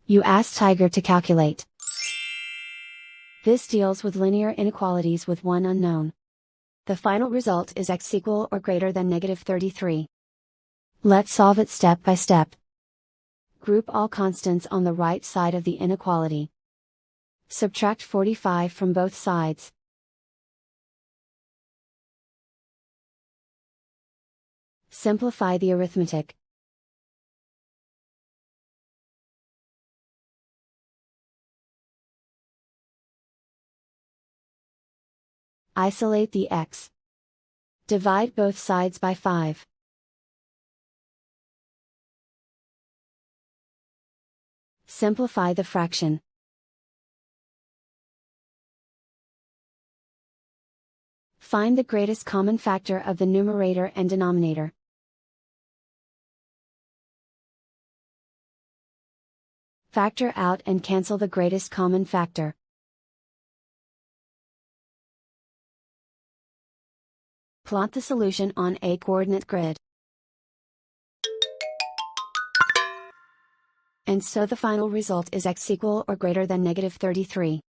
You ask Tiger to calculate. This deals with linear inequalities with one unknown. The final result is x equal or greater than -33. Let's solve it step by step. Group all constants on the right side of the inequality. Subtract 45 from both sides. Simplify the arithmetic. Isolate the x. Divide both sides by 5. Simplify the fraction. Find the greatest common factor of the numerator and denominator. Factor out and cancel the greatest common factor. Plot the solution on a coordinate grid. And so the final result is x equal or greater than -33.